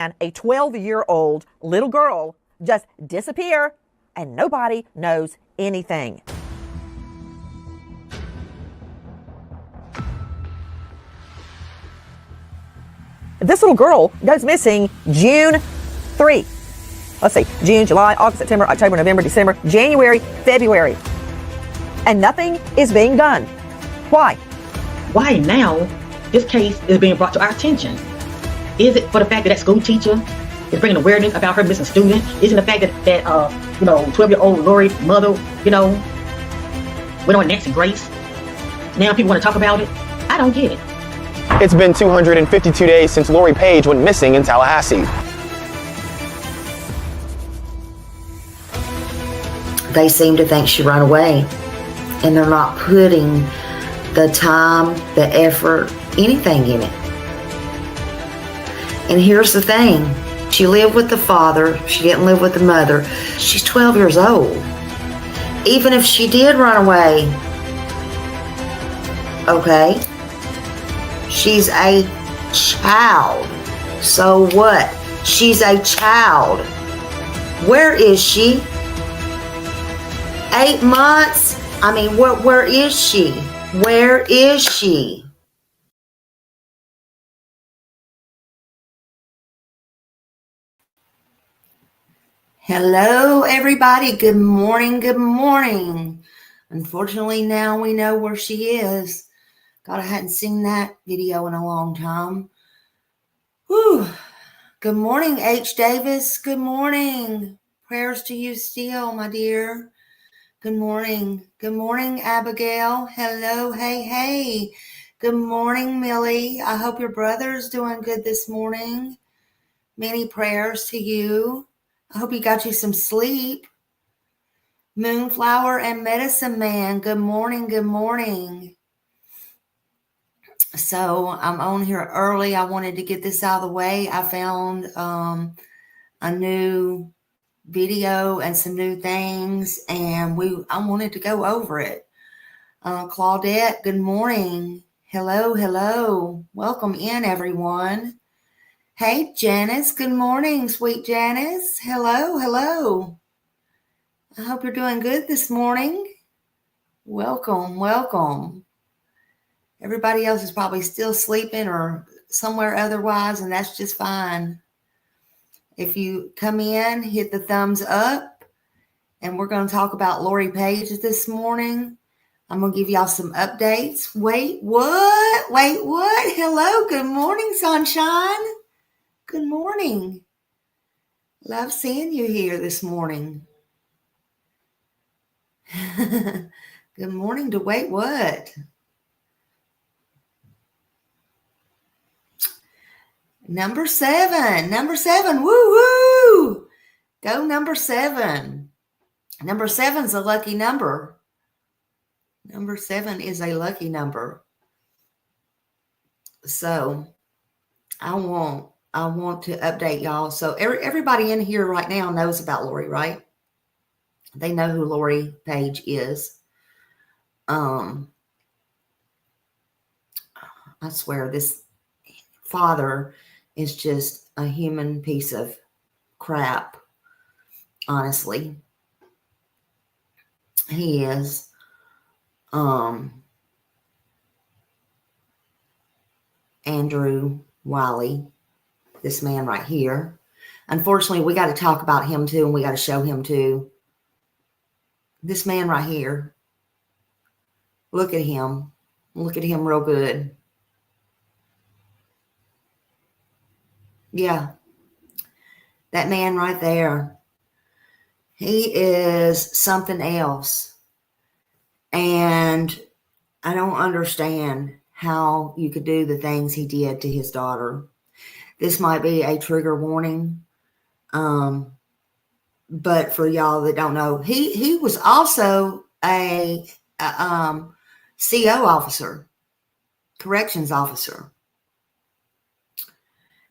and a 12-year-old little girl just disappear and nobody knows anything. This little girl goes missing June 3. Let's see, June, July, August, September, October, November, December, January, February. And nothing is being done. Why? Why now this case is being brought to our attention? Is it for the fact that school teacher is bringing awareness about her missing student? Isn't the fact that 12-year-old Lori mother, went on Nancy Grace? Now people want to talk about it? I don't get it. It's been 252 days since Lori Page went missing in Tallahassee. They seem to think she ran away, and they're not putting the time, the effort, anything in it. And here's the thing. She lived with the father. She didn't live with the mother. She's 12 years old. Even if she did run away, okay, she's a child. So what? She's a child. Where is she? 8 months? I mean, where is she? Where is she? Hello, everybody. Good morning. Good morning. Unfortunately, now we know where she is. God, I hadn't seen that video in a long time. Whew. Good morning, H. Davis. Good morning. Prayers to you still, my dear. Good morning. Good morning, Abigail. Hello. Hey, hey. Good morning, Millie. I hope your brother's doing good this morning. Many prayers to you. I hope you got you some sleep. Moonflower and Medicine Man. Good morning. Good morning. So I'm on here early. I wanted to get this out of the way. I found a new video and some new things, and I wanted to go over it. Claudette, good morning. Hello, hello. Welcome in, everyone. Hey, Janice, good morning, sweet Janice. Hello, hello. I hope you're doing good this morning. Welcome, welcome. Everybody else is probably still sleeping or somewhere otherwise, and that's just fine. If you come in, hit the thumbs up, and we're going to talk about Lori Page this morning. I'm going to give y'all some updates. Wait, what? Wait, what? Hello, good morning, sunshine. Good morning. Love seeing you here this morning. Good morning to wait, what? Number seven, woo-woo! Go number 7. Number 7's a lucky number. Number 7 is a lucky number. So I want to update y'all. So everybody in here right now knows about Lori, right? They know who Lori Page is. I swear this father is just a human piece of crap. Honestly, he is. Andrew Wiley, this man right here. Unfortunately, we got to talk about him too, and we got to show him too. This man right here. Look at him. Look at him real good. Yeah. That man right there. He is something else. And I don't understand how you could do the things he did to his daughter. This might be a trigger warning. But for y'all that don't know, he was also a CO officer, corrections officer.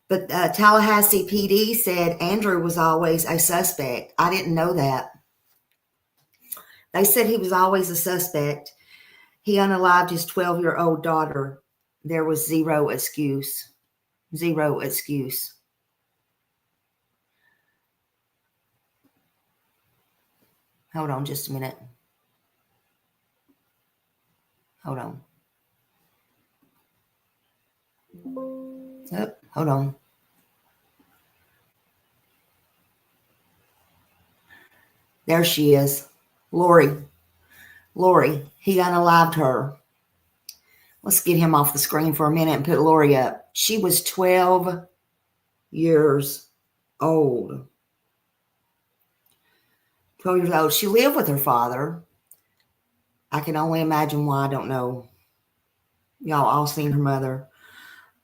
But Tallahassee PD said Andrew was always a suspect. I didn't know that. They said he was always a suspect. He unalived his 12-year-old daughter. There was zero excuse. Zero excuse. Hold on just a minute. Hold on. Oh, hold on. There she is. Lori, he unalived her. Let's get him off the screen for a minute and put Lori up. She was 12 years old. 12 years old. She lived with her father. I can only imagine why. I don't know. Y'all all seen her mother.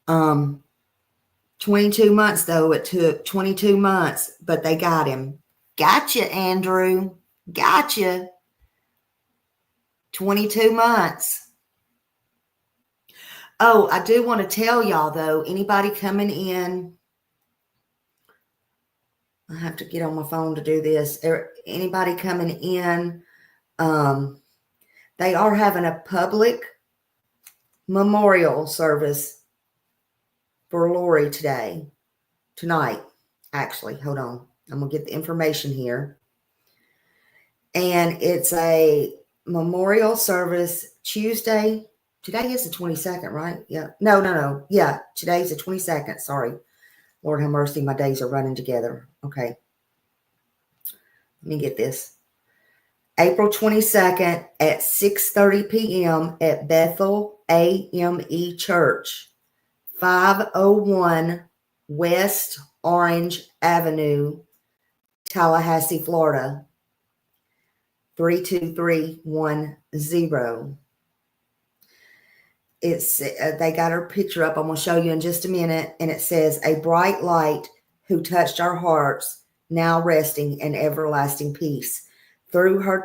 22 months, though. It took 22 months, but they got him. Gotcha, Andrew. Gotcha. 22 months. Oh, I do want to tell y'all, though, anybody coming in, I have to get on my phone to do this. Anybody coming in, they are having a public memorial service for Lori tonight, actually. Hold on. I'm going to get the information here. And it's a memorial service Tuesday. Today is the 22nd, right? Yeah. No. Yeah, today's the 22nd. Sorry. Lord have mercy, my days are running together. Okay. Let me get this. April 22nd at 6:30 p.m. at Bethel AME Church, 501 West Orange Avenue, Tallahassee, Florida, 32310. It's they got her picture up. I'm going to show you in just a minute. And it says, a bright light who touched our hearts, now resting in everlasting peace. Though her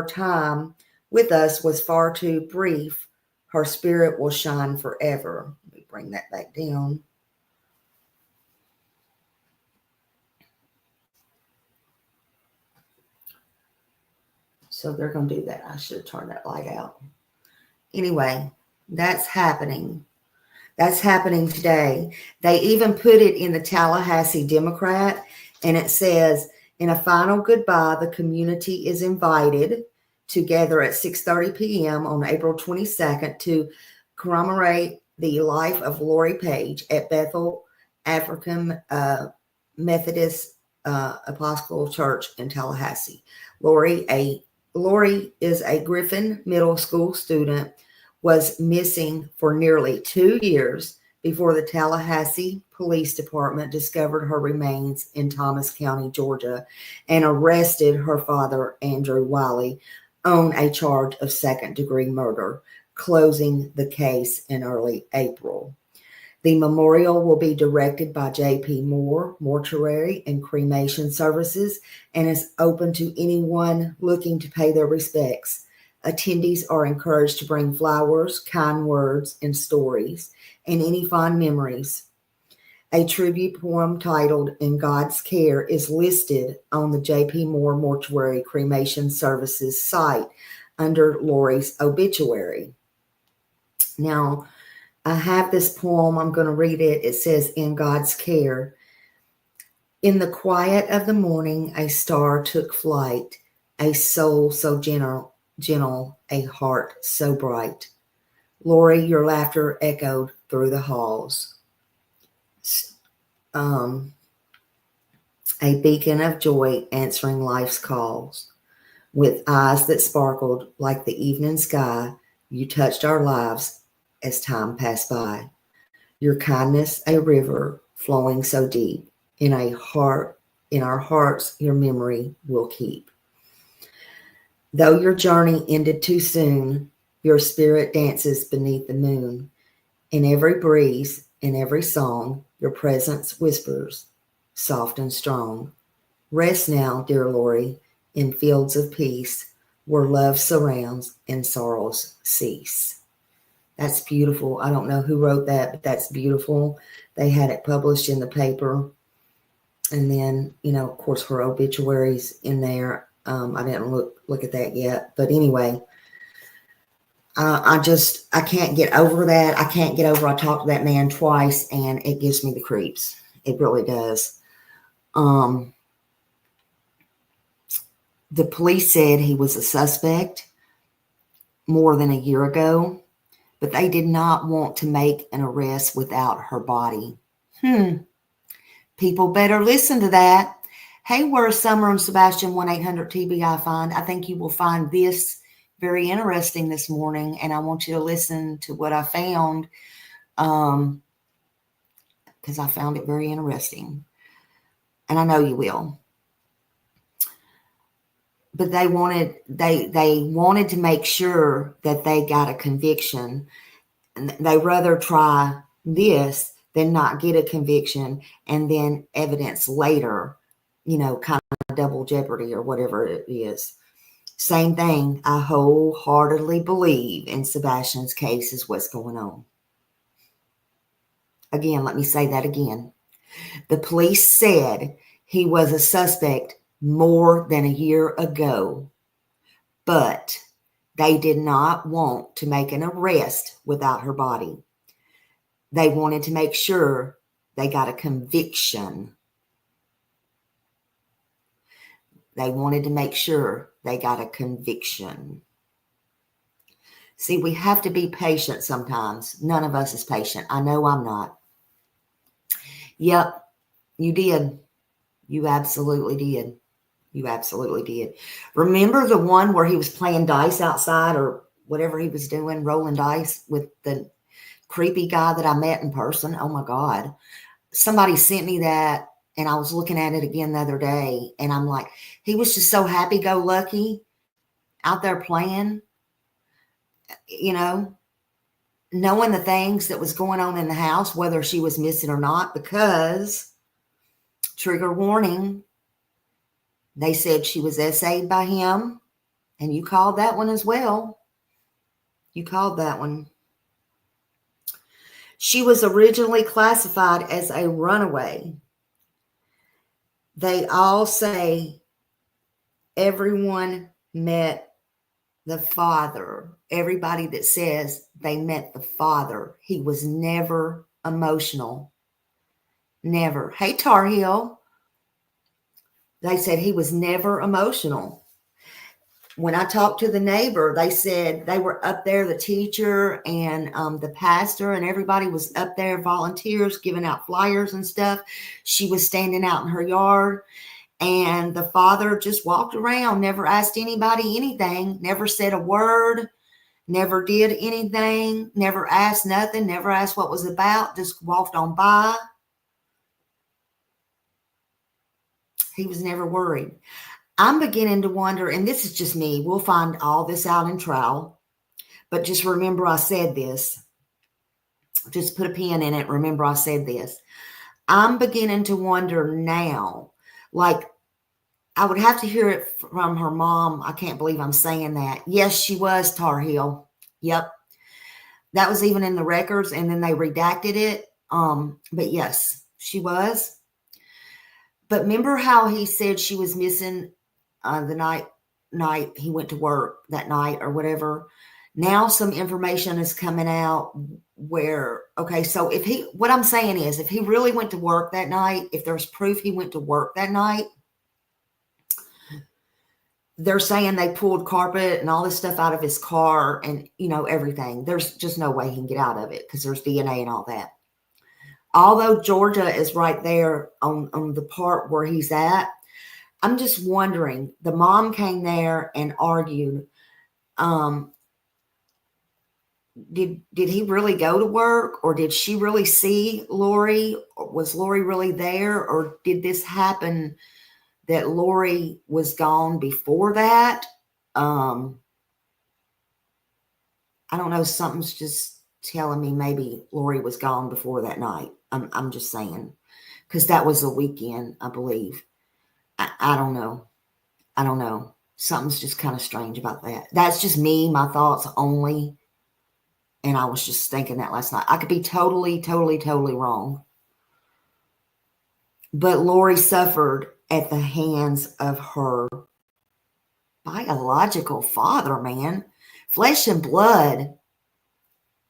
time with us was far too brief, her spirit will shine forever. Let me bring that back down. So they're going to do that. I should have turned that light out. Anyway, that's happening. That's happening today. They even put it in the Tallahassee Democrat, and it says, in a final goodbye, the community is invited together at 6:30 p.m. on April 22nd to commemorate the life of Lori Page at Bethel African Methodist Episcopal Church in Tallahassee. Lori is a Griffin Middle School student, was missing for nearly 2 years before the Tallahassee Police Department discovered her remains in Thomas County, Georgia, and arrested her father, Andrew Wiley, on a charge of second-degree murder, closing the case in early April. The memorial will be directed by J.P. Moore Mortuary and Cremation Services and is open to anyone looking to pay their respects. Attendees are encouraged to bring flowers, kind words, and stories, and any fond memories. A tribute poem titled In God's Care is listed on the J.P. Moore Mortuary Cremation Services site under Lori's obituary. Now, I have this poem. I'm going to read it. It says, In God's Care. In the quiet of the morning, a star took flight, a soul so gentle, a heart so bright. Lori, your laughter echoed through the halls. A beacon of joy answering life's calls. With eyes that sparkled like the evening sky, you touched our lives as time passed by. Your kindness, a river flowing so deep. In our hearts, your memory will keep. Though your journey ended too soon, your spirit dances beneath the moon. In every breeze, in every song, your presence whispers, soft and strong. Rest now, dear Lori, in fields of peace, where love surrounds and sorrows cease. That's beautiful. I don't know who wrote that, but that's beautiful. They had it published in the paper. And then, of course, her obituary's in there. I didn't look at that yet. But anyway, I can't get over that. I can't get over I talked to that man twice, and it gives me the creeps. It really does. The police said he was a suspect more than a year ago, but they did not want to make an arrest without her body. People better listen to that. Hey, we're Summer and Sebastian, 1-800-TBI find. I think you will find this very interesting this morning, and I want you to listen to what I found, because I found it very interesting, and I know you will. But they wanted to make sure that they got a conviction, and they rather try this than not get a conviction and then evidence later, kind of double jeopardy or whatever it is. Same thing. I wholeheartedly believe in Sebastian's case is what's going on. Again, let me say that again. The police said he was a suspect more than a year ago, but they did not want to make an arrest without her body. They wanted to make sure they got a conviction. They wanted to make sure they got a conviction. See, we have to be patient sometimes. None of us is patient. I know I'm not. Yep, you did. You absolutely did. You absolutely did. Remember the one where he was playing dice outside or whatever he was doing, rolling dice with the creepy guy that I met in person? Oh my God. Somebody sent me that, and I was looking at it again the other day, and I'm like, he was just so happy-go-lucky out there playing, knowing the things that was going on in the house, whether she was missing or not, because, trigger warning, they said she was SA'd by him, and you called that one as well. You called that one. She was originally classified as a runaway. They all say everyone met the father. Everybody that says they met the father. He was never emotional. Never. Hey, Tar Heel. They said he was never emotional. When I talked to the neighbor, they said they were up there, the teacher and the pastor and everybody was up there, volunteers giving out flyers and stuff. She was standing out in her yard, and the father just walked around, never asked anybody anything, never said a word, never did anything, never asked nothing, never asked what it was about, just walked on by. He was never worried. I'm beginning to wonder, and this is just me, we'll find all this out in trial, but just remember I said this. Just put a pin in it. Remember I said this. I'm beginning to wonder now, like I would have to hear it from her mom. I can't believe I'm saying that. Yes, she was Tar Heel. Yep. That was even in the records, and then they redacted it. But yes, she was. But remember how he said she was missing the night he went to work that night or whatever. Now some information is coming out where, okay, so what I'm saying is if he really went to work that night, if there's proof he went to work that night, they're saying they pulled carpet and all this stuff out of his car and, everything. There's just no way he can get out of it because there's DNA and all that. Although Georgia is right there on the part where he's at, I'm just wondering, the mom came there and argued, did he really go to work, or did she really see Lori? Or was Lori really there, or did this happen that Lori was gone before that? I don't know. Something's just telling me maybe Lori was gone before that night. I'm just saying, because that was a weekend, I believe. I don't know. I don't know. Something's just kind of strange about that. That's just me, my thoughts only. And I was just thinking that last night. I could be totally, totally, totally wrong. But Lori suffered at the hands of her biological father, man. Flesh and blood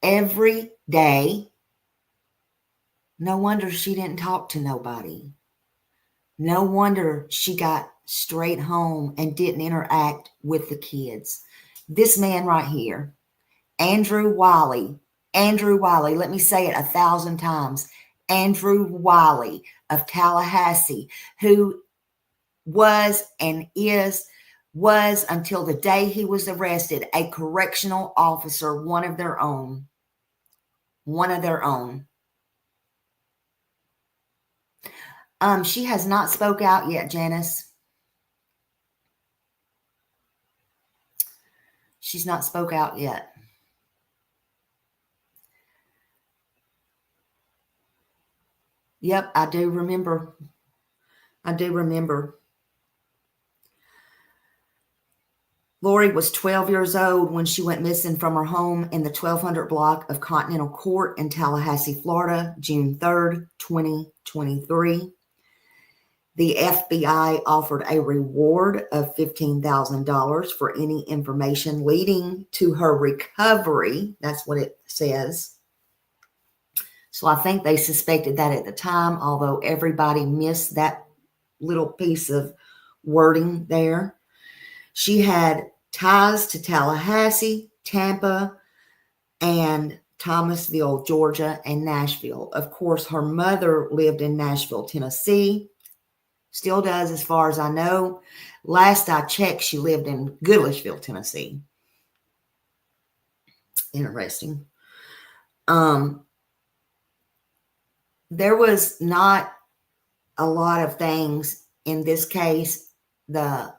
every day. No wonder she didn't talk to nobody. No wonder she got straight home and didn't interact with the kids. This man right here, Andrew Wiley, let me say it 1,000 times. Andrew Wiley of Tallahassee, who was until the day he was arrested, a correctional officer, one of their own. She has not spoke out yet, Janice. She's not spoke out yet. Yep, I do remember. Lori was 12 years old when she went missing from her home in the 1200 block of Continental Court in Tallahassee, Florida, June 3rd, 2023. The FBI offered a reward of $15,000 for any information leading to her recovery. That's what it says. So I think they suspected that at the time, although everybody missed that little piece of wording there. She had ties to Tallahassee, Tampa, and Thomasville, Georgia, and Nashville. Of course, her mother lived in Nashville, Tennessee. Still does, as far as I know. Last I checked, she lived in Goodlettsville, Tennessee. Interesting. There was not a lot of things in this case. The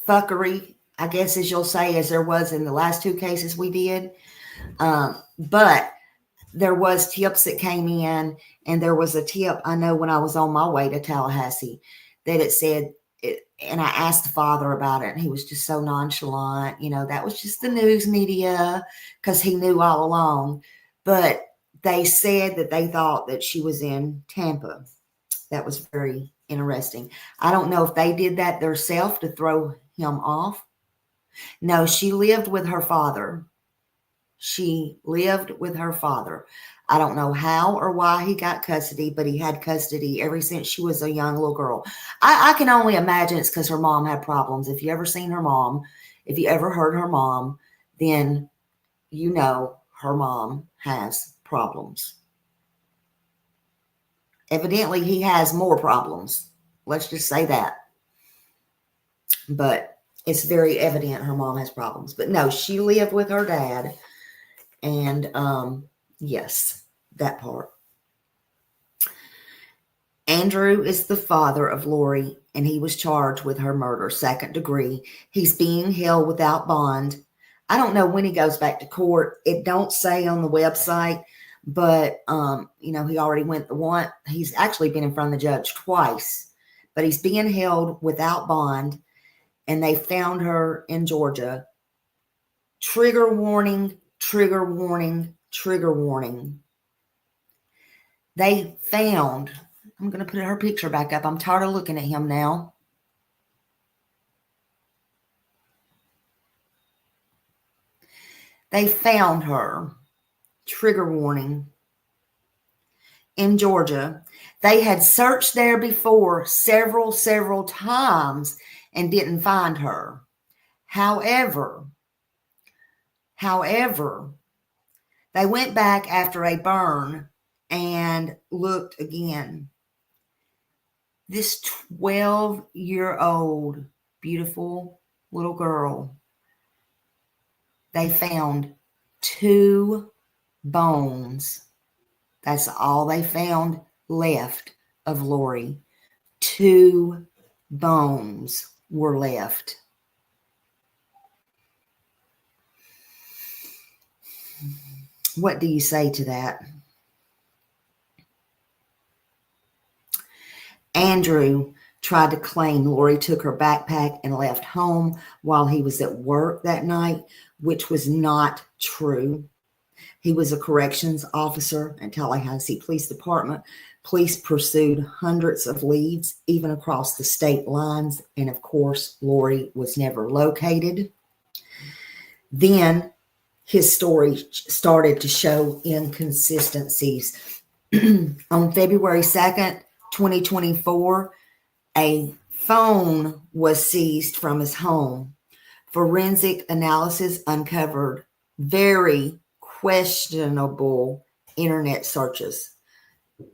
fuckery, I guess, as you'll say, as there was in the last two cases we did. But there was tips that came in, and there was a tip I know when I was on my way to Tallahassee that it said, and I asked the father about it, and he was just so nonchalant. That was just the news media, because he knew all along. But they said that they thought that she was in Tampa. That was very interesting. I don't know if they did that themselves to throw him off. No, she lived with her father. I don't know how or why he got custody, but he had custody ever since she was a young little girl. I can only imagine it's because her mom had problems. If you ever seen her mom, if you ever heard her mom, then you know her mom has problems. Evidently, he has more problems. Let's just say that. But it's very evident her mom has problems. But no, she lived with her dad. And yes, that part. Andrew is the father of Lori, and he was charged with her murder, 2nd degree. He's being held without bond. I don't know when he goes back to court. It don't say on the website, but he already went the one. He's actually been in front of the judge twice, but he's being held without bond, and they found her in Georgia. Trigger warning, trigger warning, trigger warning. They found, I'm going to put her picture back up. I'm tired of looking at him now. They found her, trigger warning, in Georgia. They had searched there before several times and didn't find her. However, they went back after a burn and looked again. This 12-year-old beautiful little girl, they found 2 bones. That's all they found left of Lori. 2 bones were left. What do you say to that? Andrew tried to claim Lori took her backpack and left home while he was at work that night, which was not true. He was a corrections officer at Tallahassee Police Department. Police pursued hundreds of leads, even across the state lines. And of course, Lori was never located. Then his story started to show inconsistencies. On February 2nd, 2024, a phone was seized from his home. Forensic analysis uncovered very questionable internet searches.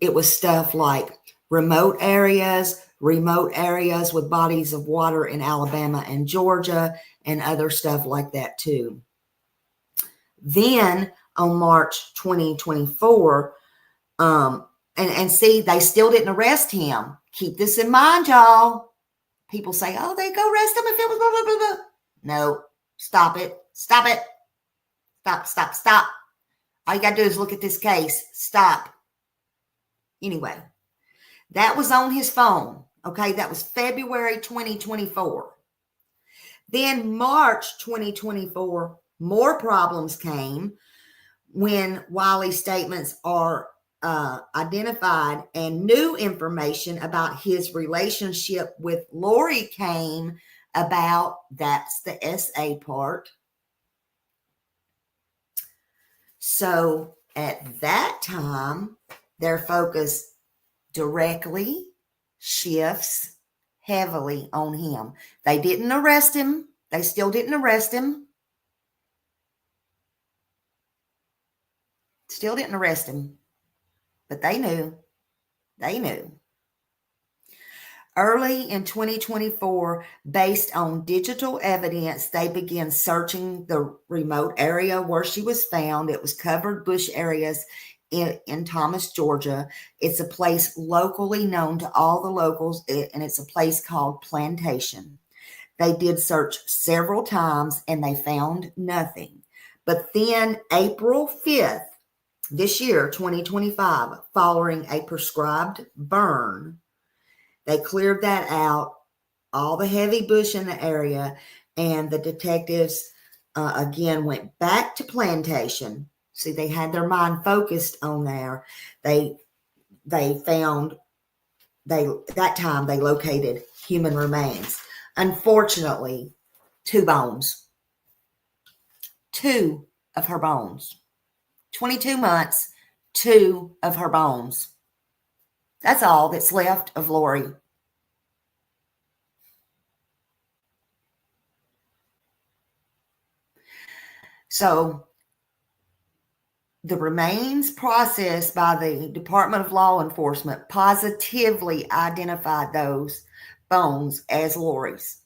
It was stuff like remote areas with bodies of water in Alabama and Georgia, and other stuff like that too. Then on March 2024, and see, they still didn't arrest him. Keep this in mind, y'all. People say, oh, they go arrest him if it was blah, blah, blah, blah. No, stop it. Stop it. Stop. All you got to do is look at this case. Stop. Anyway, that was on his phone. Okay, that was February 2024. Then March 2024, more problems came when Wiley's statements are identified and new information about his relationship with Lori came about. That's the SA part. So at that time, their focus directly shifts heavily on him. They didn't arrest him. They still didn't arrest him. Still didn't arrest him. But they knew. They knew. Early in 2024, based on digital evidence, they began searching the remote area where she was found. It was covered bush areas in Thomas, Georgia. It's a place locally known to all the locals, and it's a place called Plantation. They did search several times, and they found nothing. But then April 5th, this year, 2025, following a prescribed burn, they cleared that out, all the heavy bush in the area, and the detectives again went back to Plantation. See, they had their mind focused on there. That time they located human remains. Unfortunately, 2 bones. 2 of her bones. 22 months, 2 of her bones. That's all that's left of Lori. So the remains processed by the Department of Law Enforcement positively identified those bones as Lori's.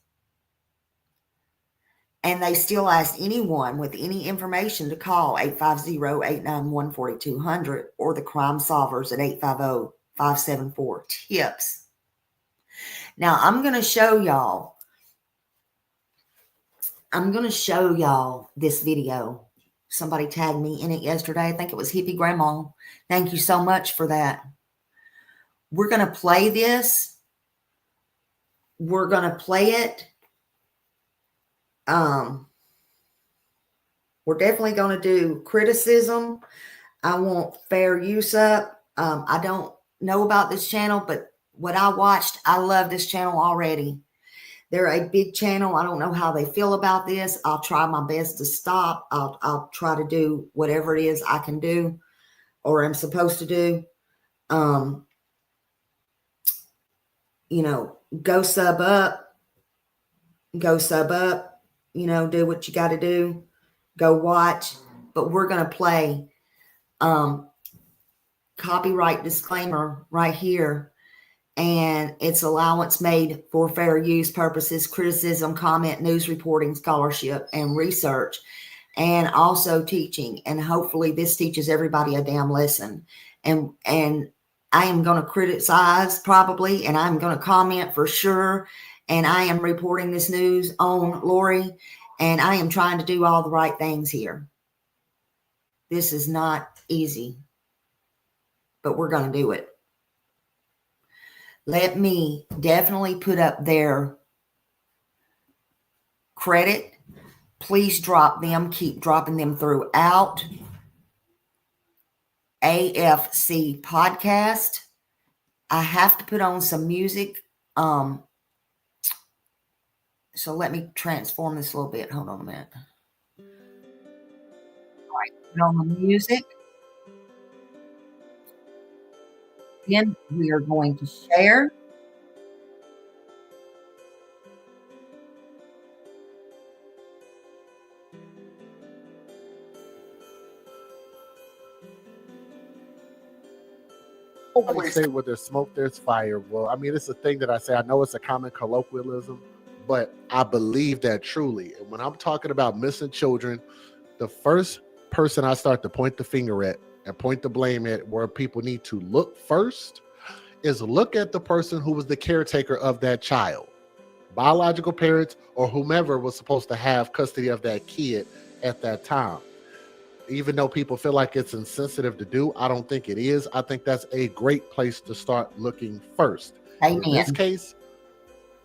And they still asked anyone with any information to call 850-891-4200 or the Crime Solvers at 850-574-TIPS. Now, I'm going to show y'all this video. Somebody tagged me in it yesterday. I think it was Hippie Grandma. Thank you so much for that. We're going to play this. We're going to play it. We're definitely going to do criticism. I want fair use up. I don't know about this channel, but what I watched, I love this channel already. They're a big channel. I don't know how they feel about this. I'll try my best to stop. I'll try to do whatever it is I can do or am supposed to do. Go sub up. Do what you got to do. Go watch. But we're going to play copyright disclaimer right here. And it's allowance made for fair use purposes, criticism, comment, news reporting, scholarship, and research, and also teaching. And hopefully this teaches everybody a damn lesson. And I am going to criticize probably, and I'm going to comment for sure. And I am reporting this news on Lori, and I am trying to do all the right things here. This is not easy, but we're going to do it. Let me definitely put up their credit. Please drop them. Keep dropping them throughout. AFC podcast. I have to put on some music. So let me transform this a little bit. Hold on a minute. All right, put on the music. Then we are going to share. Always say where there's smoke, there's fire. Well, I mean, it's a thing that I say. I know it's a common colloquialism, but I believe that truly. And when I'm talking about missing children, the first person I start to point the finger at and point the blame at, where people need to look first, is look at the person who was the caretaker of that child, biological parents or whomever was supposed to have custody of that kid at that time. Even though people feel like it's insensitive to do, I don't think it is. I think that's a great place to start looking first. Amen. In this case,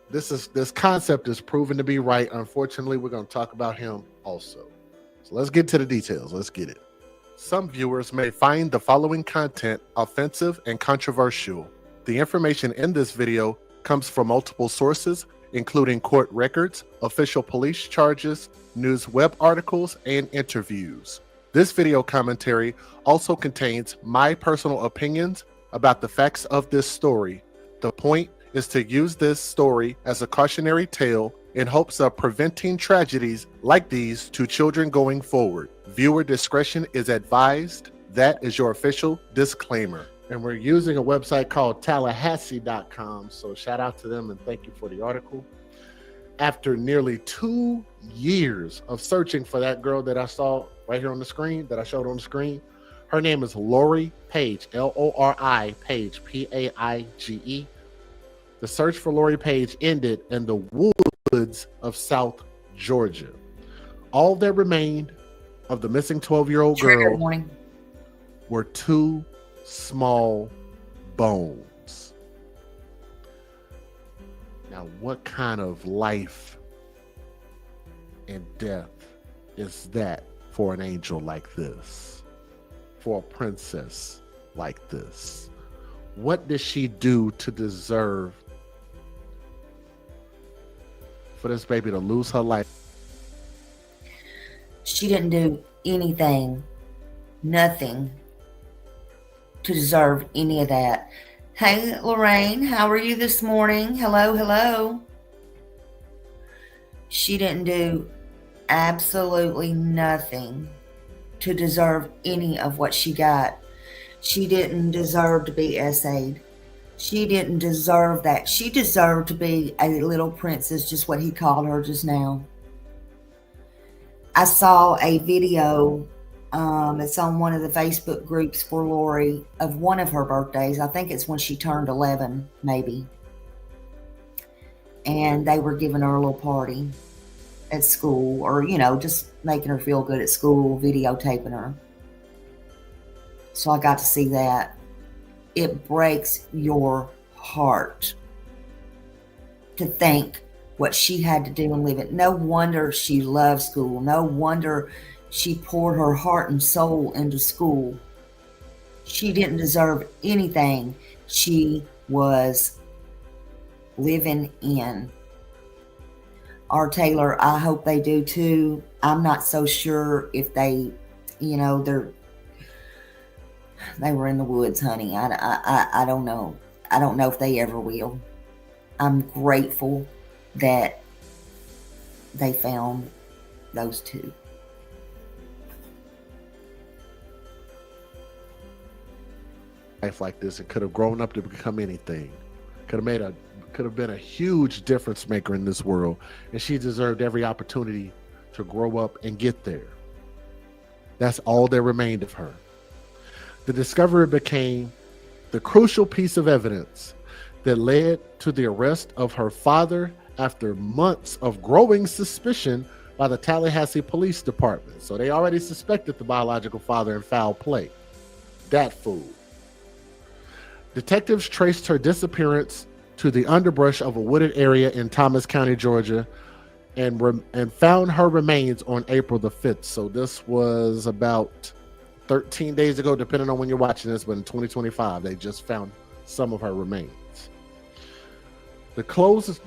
this concept is proven to be right. Unfortunately, we're going to talk about him also. So let's get to the details. Let's get it. Some viewers may find the following content offensive and controversial. The information in this video comes from multiple sources, including court records, official police charges, news web articles, and interviews. This video commentary also contains my personal opinions about the facts of this story. The point is to use this story as a cautionary tale in hopes of preventing tragedies like these to children going forward. Viewer discretion is advised. That is your official disclaimer. And we're using a website called Tallahassee.com, so shout out to them and thank you for the article. After nearly 2 years of searching for that girl that I saw right here on the screen, that I showed on the screen, her name is Lori Page, Lori Page, Paige. The search for Lori Page ended in the woods of South Georgia. All that remained of the missing 12-year-old girl were 2 small bones. Now, what kind of life and death is that for an angel like this? For a princess like this? What did she do to deserve for this baby to lose her life? She didn't do anything, nothing, to deserve any of that. Hey, Lorraine, how are you this morning? Hello, hello. She didn't do absolutely nothing to deserve any of what she got. She didn't deserve to be essayed. She didn't deserve that. She deserved to be a little princess, just what he called her just now. I saw a video, it's on one of the Facebook groups for Lori, of one of her birthdays. I think it's when she turned 11, maybe. And they were giving her a little party at school, or, you know, just making her feel good at school, videotaping her. So I got to see that. It breaks your heart to think what she had to do and live it. No wonder she loved school. No wonder she poured her heart and soul into school. She didn't deserve anything she was living in. Our Taylor, I hope they do too. I'm not so sure if they, you know, they were in the woods, honey. I don't know. I don't know if they ever will. I'm grateful that they found those 2. Life like this, it could have grown up to become anything. Could have been a huge difference maker in this world, and she deserved every opportunity to grow up and get there. That's all that remained of her. The discovery became the crucial piece of evidence that led to the arrest of her father after months of growing suspicion by the Tallahassee Police Department. So they already suspected the biological father in foul play. That fool. Detectives traced her disappearance to the underbrush of a wooded area in Thomas County, Georgia, and found her remains on April the 5th. So this was about 13 days ago, depending on when you're watching this, but in 2025, they just found some of her remains. The close of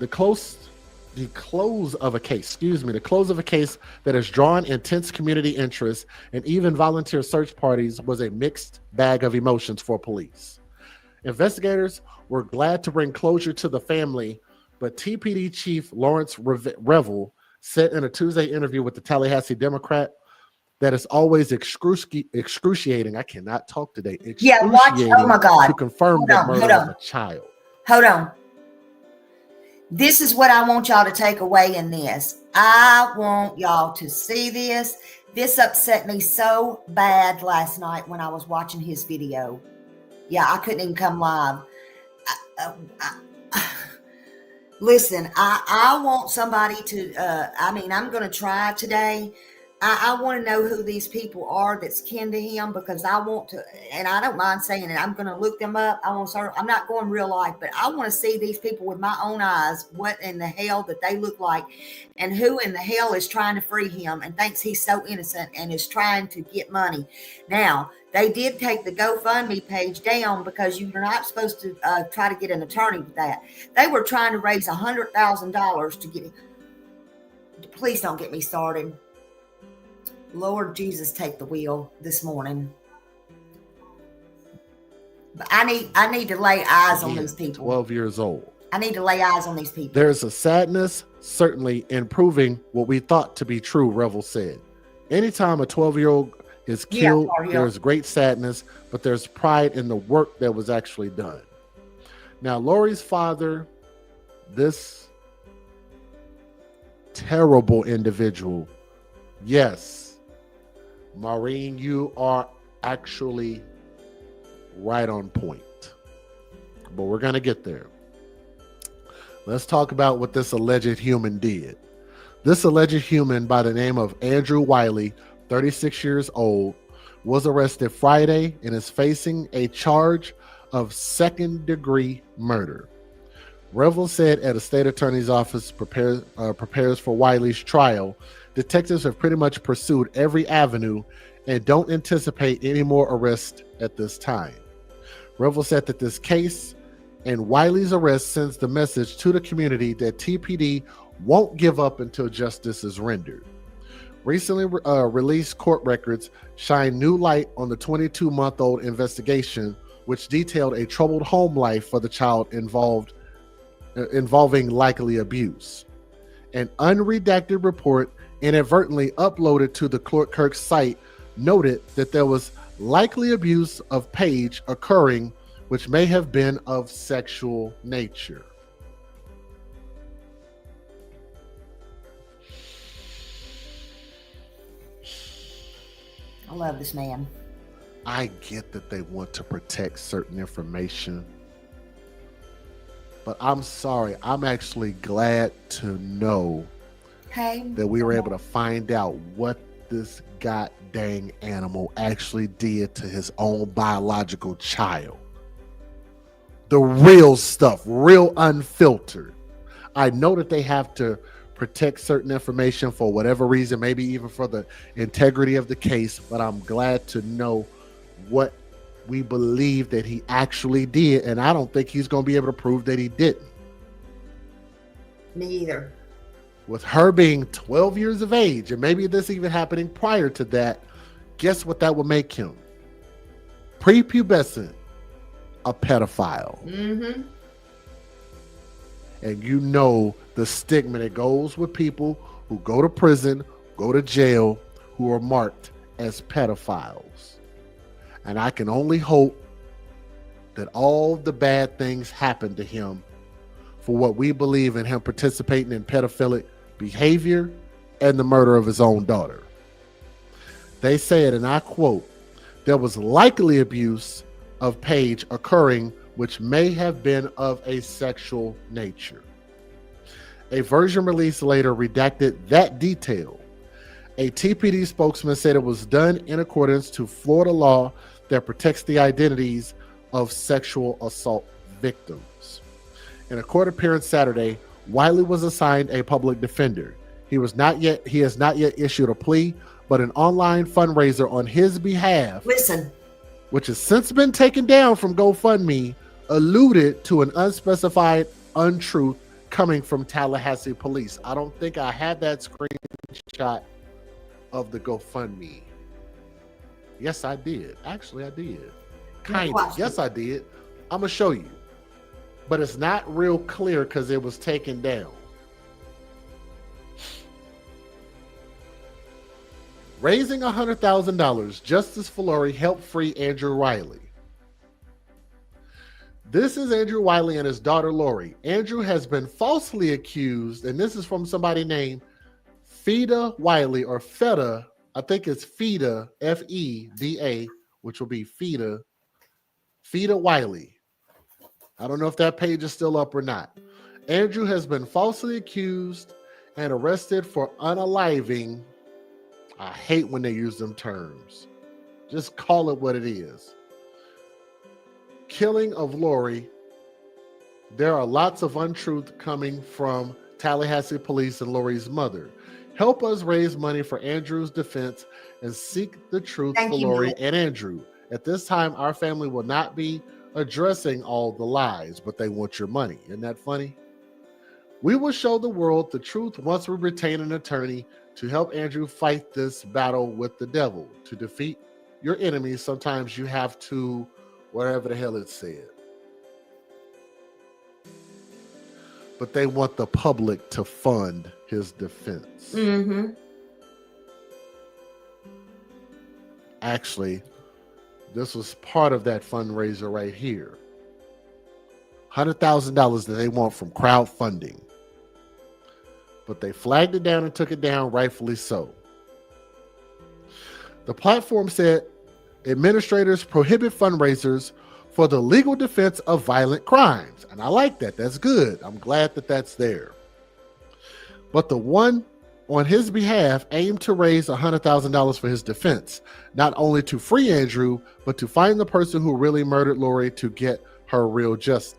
a case that has drawn intense community interest and even volunteer search parties was a mixed bag of emotions for police. Investigators were glad to bring closure to the family, but TPD Chief Lawrence Revel said in a Tuesday interview with the Tallahassee Democrat that it's always excruciating. I cannot talk today. Yeah, watch. Oh my God. To confirm Hold the on, murder hold on. of a child. Hold on. This is what I want y'all to take away in this. I want y'all to see this. This upset me so bad last night when I was watching his video. Yeah, I couldn't even come live. Listen, I want somebody to, I'm going to try today. I want to know who these people are that's kin to him, because I want to, and I don't mind saying it, I'm going to look them up. I'm not going real life, but I want to see these people with my own eyes, what in the hell that they look like, and who in the hell is trying to free him and thinks he's so innocent and is trying to get money. Now, they did take the GoFundMe page down because you're not supposed to try to get an attorney with that. They were trying to raise $100,000 to get it. Please don't get me started. Lord Jesus, take the wheel this morning. But I need to lay eyes on these people. 12 years old. I need to lay eyes on these people. There's a sadness, certainly, in proving what we thought to be true, Revel said. Anytime a 12-year-old is killed, there's great sadness, but there's pride in the work that was actually done. Now, Lori's father, this terrible individual, yes, Maureen, you are actually right on point. But we're going to get there. Let's talk about what this alleged human did. This alleged human by the name of Andrew Wiley, 36 years old, was arrested Friday and is facing a charge of second-degree murder. Revel said at a state attorney's office prepares for Wiley's trial, detectives have pretty much pursued every avenue and don't anticipate any more arrests at this time. Revel said that this case and Wiley's arrest sends the message to the community that TPD won't give up until justice is rendered. Recently released court records shine new light on the 22-month-old investigation, which detailed a troubled home life for the child involving likely abuse. An unredacted report inadvertently uploaded to the Kirk site noted that there was likely abuse of Paige occurring, which may have been of sexual nature. I love this man. I get that they want to protect certain information, but I'm sorry. I'm actually glad to know that we were able to find out what this goddamn animal actually did to his own biological child. The real stuff, real unfiltered. I know that they have to protect certain information for whatever reason, maybe even for the integrity of the case, but I'm glad to know what we believe that he actually did, and I don't think he's going to be able to prove that he didn't. Me either. With her being 12 years of age, and maybe this even happening prior to that, guess what that would make him? Prepubescent, a pedophile. Mm-hmm. And you know the stigma that goes with people who go to prison, go to jail, who are marked as pedophiles. And I can only hope that all the bad things happen to him for what we believe in him participating in pedophilic behavior and the murder of his own daughter. They said, and I quote, there was likely abuse of Paige occurring which may have been of a sexual nature. A version released later redacted that detail. A TPD spokesman said it was done in accordance to Florida law that protects the identities of sexual assault victims. In a court appearance Saturday, Wiley was assigned a public defender. He has not yet issued a plea, but an online fundraiser on his behalf, which has since been taken down from GoFundMe, alluded to an unspecified untruth coming from Tallahassee police. I don't think I had that screenshot of the GoFundMe. Yes, I did. Actually, I did. Kind of. Yes, I did. I'm going to show you. But it's not real clear because it was taken down. Raising $100,000, Justice for Lori helped free Andrew Wiley. This is Andrew Wiley and his daughter Lori. Andrew has been falsely accused, and this is from somebody named Feda Wiley, or Feda. I think it's Feda, F-E-D-A, which will be Feda Wiley. I don't know if that page is still up or not. Andrew has been falsely accused and arrested for unaliving. I hate when they use them terms. Just call it what it is. Killing of Lori. There are lots of untruth coming from Tallahassee police and Lori's mother. Help us raise money for Andrew's defense and seek the truth for Lori and Andrew. At this time, our family will not be addressing all the lies, but they want your money. Isn't that funny? We will show the world the truth once we retain an attorney to help Andrew fight this battle with the devil. To defeat your enemies, sometimes you have to, whatever the hell it said. But they want the public to fund his defense. Mm-hmm. Actually, this was part of that fundraiser right here. $100,000 that they want from crowdfunding. But they flagged it down and took it down, rightfully so. The platform said administrators prohibit fundraisers for the legal defense of violent crimes. And I like that. That's good. I'm glad that that's there. But the one on his behalf aimed to raise $100,000 for his defense, not only to free Andrew, but to find the person who really murdered Lori to get her real justice.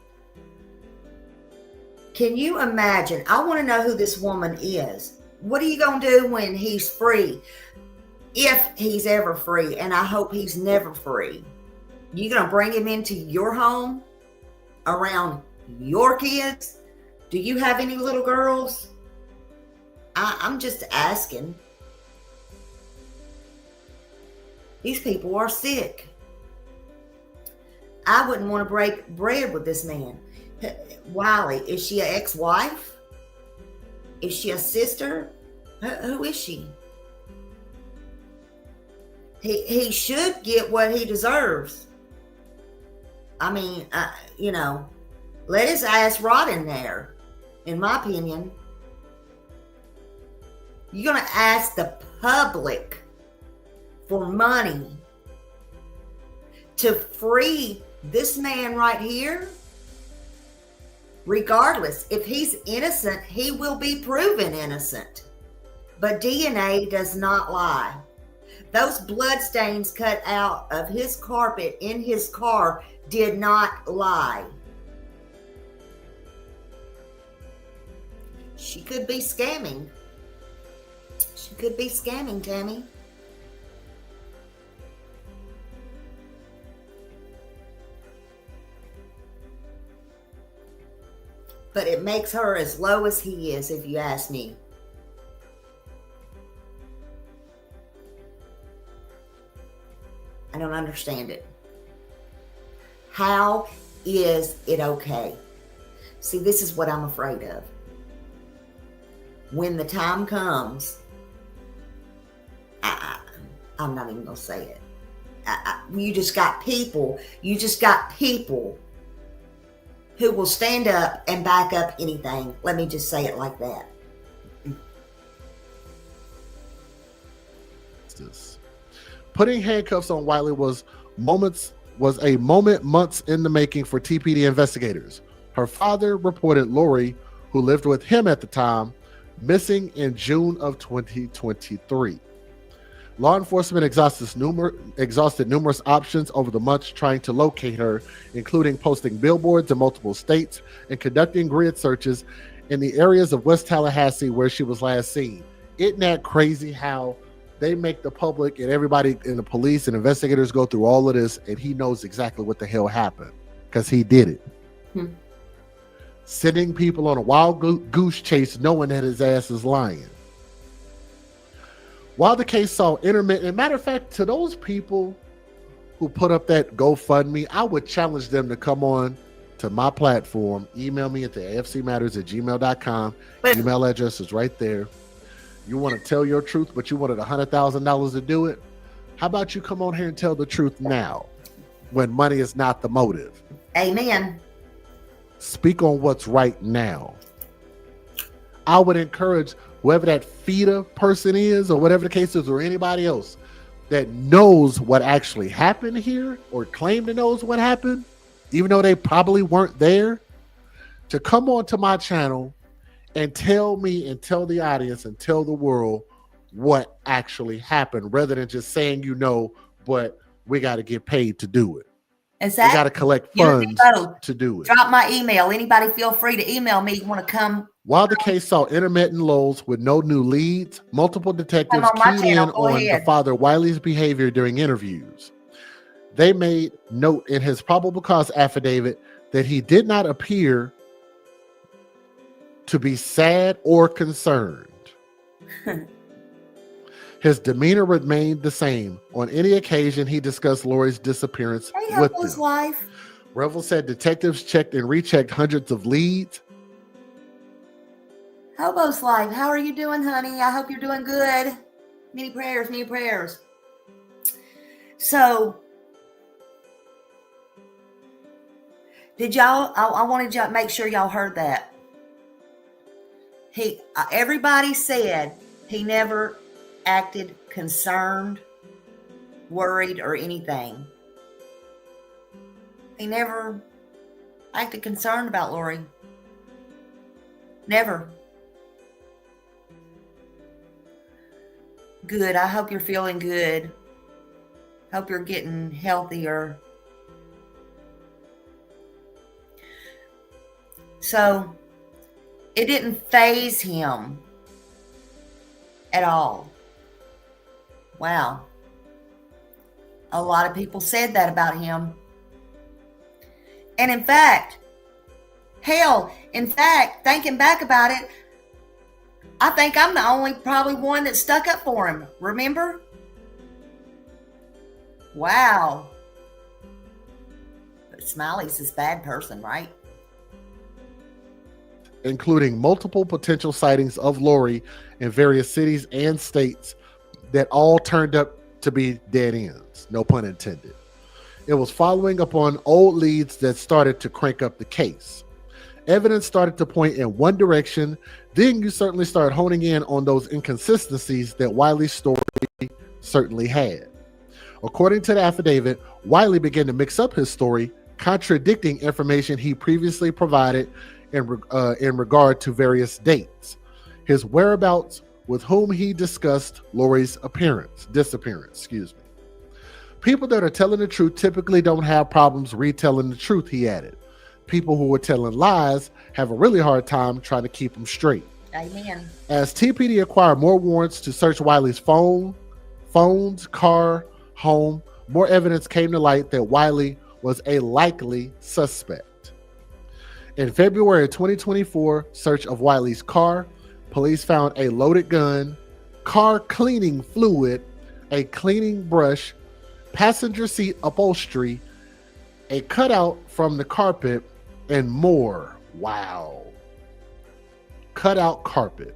Can you imagine? I want to know who this woman is. What are you going to do when he's free? If he's ever free, and I hope he's never free. You going to bring him into your home around your kids? Do you have any little girls? I'm just asking. These people are sick. I wouldn't want to break bread with this man. Wiley, is she an ex-wife? Is she a sister? Who is she? He should get what he deserves. I mean, let his ass rot in there, in my opinion. You're going to ask the public for money to free this man right here? Regardless, if he's innocent, he will be proven innocent. But DNA does not lie. Those bloodstains cut out of his carpet in his car did not lie. She could be scamming. She could be scamming, Tammy. But it makes her as low as he is, if you ask me. I don't understand it. How is it okay? See, this is what I'm afraid of. When the time comes, I'm not even going to say it. You just got people who will stand up and back up anything. Let me just say it like that. Putting handcuffs on Wiley was a moment months in the making for TPD investigators. Her father reported Lori, who lived with him at the time, missing in June of 2023. Law enforcement exhausted numerous options over the months trying to locate her, including posting billboards in multiple states and conducting grid searches in the areas of West Tallahassee where she was last seen. Isn't that crazy how they make the public and everybody in the police and investigators go through all of this, and he knows exactly what the hell happened because he did it. Sending people on a wild goose chase knowing that his ass is lying. While the case saw intermittent, matter of fact, to those people who put up that GoFundMe, I would challenge them to come on to my platform. Email me at the afcmatters@gmail.com. But- Email address is right there. You want to tell your truth, but you wanted $100,000 to do it? How about you come on here and tell the truth now when money is not the motive? Amen. Speak on what's right now. I would encourage whoever that feeder person is, or whatever the case is, or anybody else that knows what actually happened here or claim to knows what happened, even though they probably weren't there, to come onto my channel and tell me and tell the audience and tell the world what actually happened, rather than just saying, but we got to get paid to do it. Exactly. We got to collect You and funds me both. to do it. Drop my email. Anybody feel free to email me. You want to come? While the case saw intermittent lows with no new leads, multiple detectives Come on my keyed in channel. Go on the ahead. father Wiley's behavior during interviews. They made note in his probable cause affidavit that he did not appear to be sad or concerned. His demeanor remained the same. On any occasion, he discussed Lori's disappearance Hey, with Hobo's them. wife. Revel said detectives checked and rechecked hundreds of leads. Hobo's life. How are you doing, honey? I hope you're doing good. Many prayers, many prayers. So, did y'all? I wanted y'all to make sure y'all heard that. Everybody said he never acted concerned, worried, or anything. He never acted concerned about Lori. Never. Good. I hope you're feeling good. Hope you're getting healthier. So, it didn't faze him at all. Wow. A lot of people said that about him. And in fact, thinking back about it, I think I'm the only probably one that stuck up for him. Remember? Wow. But Smiley's this bad person, right? Including multiple potential sightings of Lori in various cities and states that all turned up to be dead ends, no pun intended. It was following upon old leads that started to crank up the case. Evidence started to point in one direction, then you certainly start honing in on those inconsistencies that Wiley's story certainly had. According to the affidavit, Wiley began to mix up his story, contradicting information he previously provided in regard to various dates, his whereabouts, with whom he discussed Lori's disappearance. People that are telling the truth typically don't have problems retelling the truth, he added. People who are telling lies have a really hard time trying to keep them straight. Amen. As TPD acquired more warrants to search Wiley's phones, car, home, more evidence came to light that Wiley was a likely suspect. In February of 2024, search of Wiley's car, police found a loaded gun, car cleaning fluid, a cleaning brush, passenger seat upholstery, a cutout from the carpet, and more. Wow. Cutout carpet.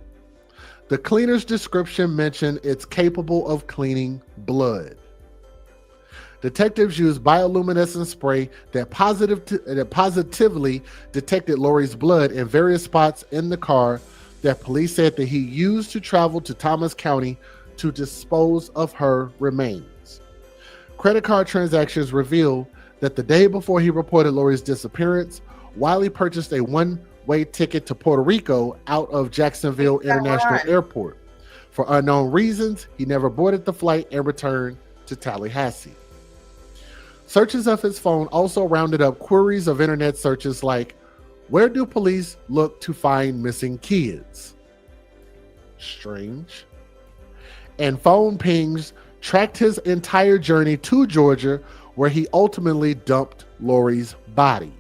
The cleaner's description mentioned it's capable of cleaning blood. Detectives used bioluminescent spray that positively detected Lori's blood in various spots in the car that police said that he used to travel to Thomas County to dispose of her remains. Credit card transactions revealed that the day before he reported Lori's disappearance, Wiley purchased a one-way ticket to Puerto Rico out of Jacksonville International Airport. For unknown reasons, he never boarded the flight and returned to Tallahassee. Searches of his phone also rounded up queries of internet searches like, where do police look to find missing kids? Strange. And phone pings tracked his entire journey to Georgia, where he ultimately dumped Lori's body.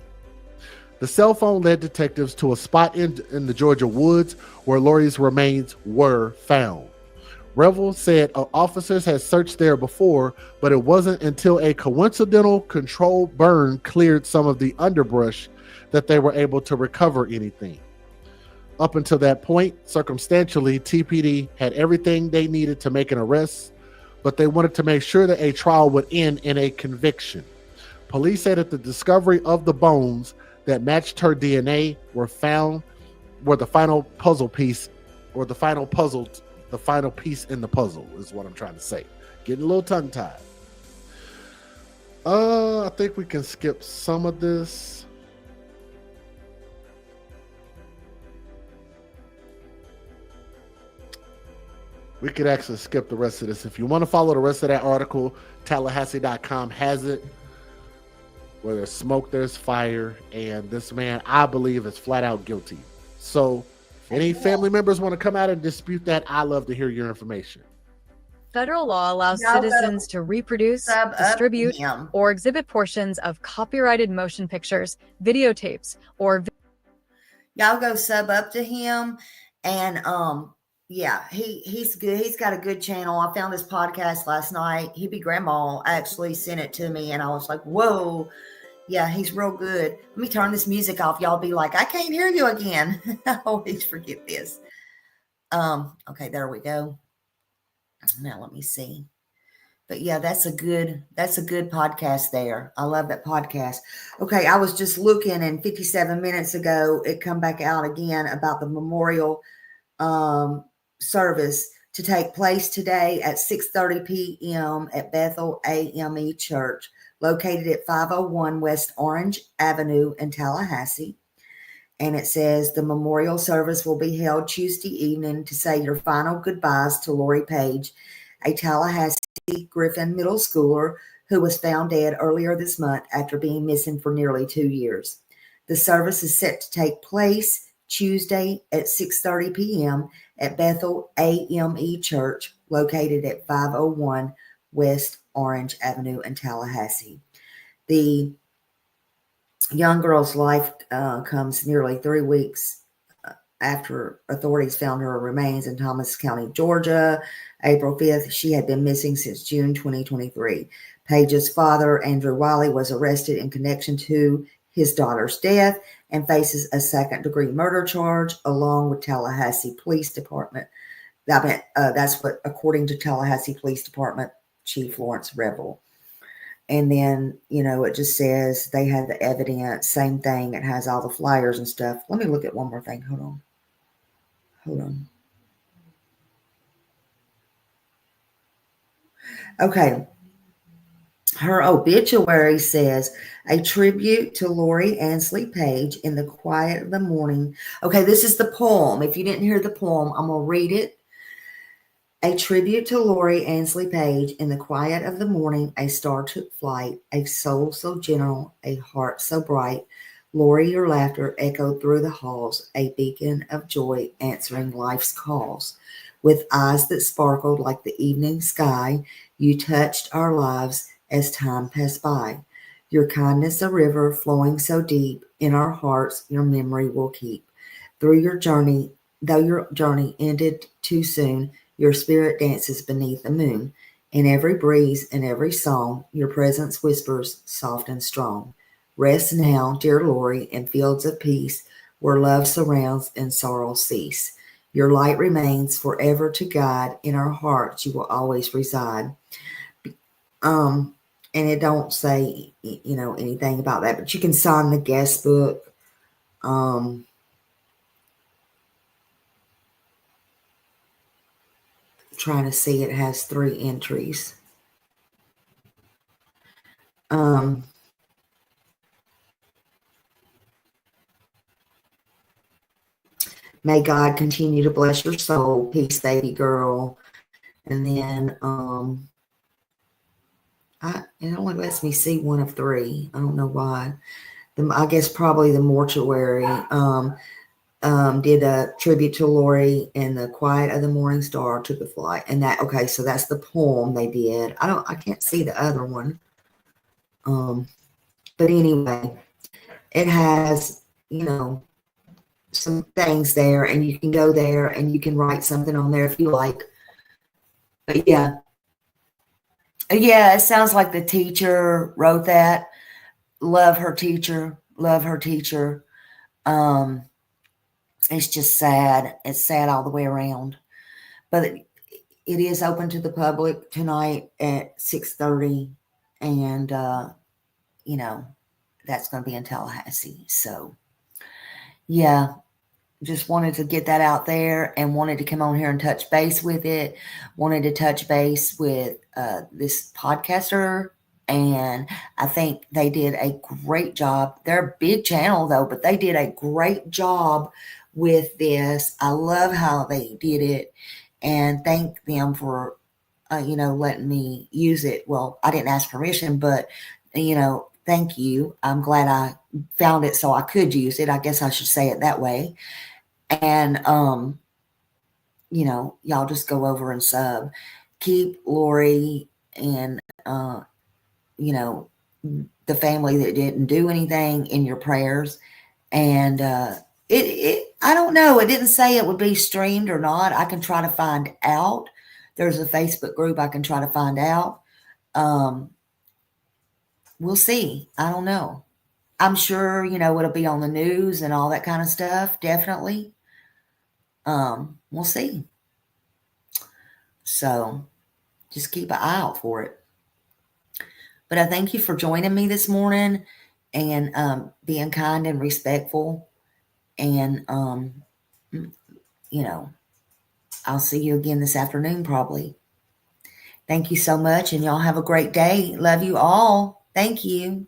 The cell phone led detectives to a spot in the Georgia woods where Lori's remains were found. Revel said officers had searched there before, but it wasn't until a coincidental controlled burn cleared some of the underbrush that they were able to recover anything. Up until that point, circumstantially, TPD had everything they needed to make an arrest, but they wanted to make sure that a trial would end in a conviction. Police said that the discovery of the bones that matched her DNA were the final piece in the puzzle is what I'm trying to say. Getting a little tongue-tied. I think we can skip some of this. We could actually skip the rest of this. If you want to follow the rest of that article, Tallahassee.com has it. Where there's smoke, there's fire. And this man, I believe, is flat out guilty. So if any family members want to come out and dispute that, I love to hear your information. Federal law allows citizens to reproduce, distribute, or exhibit portions of copyrighted motion pictures, videotapes, or... Y'all go sub up to him. And, yeah, he's good. He's got a good channel. I found this podcast last night. Hebe Grandma actually sent it to me, and I was like, whoa. Yeah, he's real good. Let me turn this music off. Y'all be like, I can't hear you again. I always forget this. Okay, there we go. Now let me see. But yeah, that's a good podcast there. I love that podcast. Okay, I was just looking, and 57 minutes ago, it come back out again about the memorial service to take place today at 6:30 p.m. at Bethel AME Church, located at 501 West Orange Avenue in Tallahassee. And it says the memorial service will be held Tuesday evening to say your final goodbyes to Lori Page, a Tallahassee Griffin middle schooler who was found dead earlier this month after being missing for nearly 2 years. The service is set to take place Tuesday at 6:30 p.m. at Bethel AME Church, located at 501 West Orange Avenue in Tallahassee. The young girl's life comes nearly 3 weeks after authorities found her remains in Thomas County, Georgia, April 5th. She had been missing since June 2023. Page's father, Andrew Wiley, was arrested in connection to his daughter's death and faces a second-degree murder charge along with Tallahassee Police Department. That's what, according to Tallahassee Police Department Chief Lawrence Revel. And then, it just says they had the evidence, same thing. It has all the flyers and stuff. Let me look at one more thing. Hold on. Okay. Her obituary says, a tribute to Lori Ansley Page in the quiet of the morning. Okay, this is the poem. If you didn't hear the poem, I'm going to read it. A tribute to Lori Ansley Page in the quiet of the morning, a star took flight, a soul so gentle, a heart so bright. Lori, your laughter echoed through the halls, a beacon of joy answering life's calls. With eyes that sparkled like the evening sky, you touched our lives as time passed by. Your kindness a river flowing so deep, in our hearts your memory will keep. Though your journey ended too soon, your spirit dances beneath the moon. In every breeze and every song, your presence whispers soft and strong. Rest now, dear Lori, in fields of peace, where love surrounds and sorrow cease. Your light remains forever to guide. In our hearts you will always reside. And it don't say, anything about that, but you can sign the guest book. Trying to see, it has 3 entries. May God continue to bless your soul. Peace, baby girl. And then it only lets me see 1 of 3. I don't know why. I guess probably the mortuary did a tribute to Lori in the quiet of the morning star took a flight. And so that's the poem they did. I can't see the other one. But anyway, it has, some things there, and you can go there and you can write something on there if you like. But yeah. Yeah, it sounds like the teacher wrote that. Love her teacher. Love her teacher. It's just sad. It's sad all the way around. But it is open to the public tonight at 6:30. And, you know, that's going to be in Tallahassee. So, yeah. Just wanted to get that out there and wanted to come on here and touch base with it. Wanted to touch base with this podcaster, and I think they did a great job. They're a big channel though, but they did a great job with this. I love how they did it, and thank them for letting me use it. Well, I didn't ask permission, but thank you. I'm glad I found it so I could use it. I guess I should say it that way. And, y'all just go over and sub. Keep Lori and, the family that didn't do anything in your prayers. And I don't know. It didn't say it would be streamed or not. I can try to find out. There's a Facebook group I can try to find out. We'll see. I don't know. I'm sure, it'll be on the news and all that kind of stuff. Definitely. We'll see. So just keep an eye out for it. But I thank you for joining me this morning and being kind and respectful. And, I'll see you again this afternoon probably. Thank you so much, and y'all have a great day. Love you all. Thank you.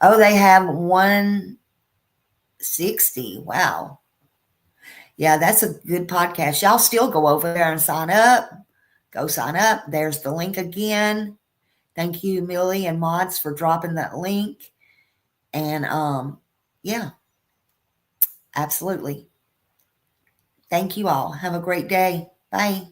Oh, they have 160. Wow. Yeah, that's a good podcast. Y'all still go over there and sign up. Go sign up. There's the link again. Thank you, Millie and Mods, for dropping that link. And yeah, absolutely. Thank you all. Have a great day. Bye.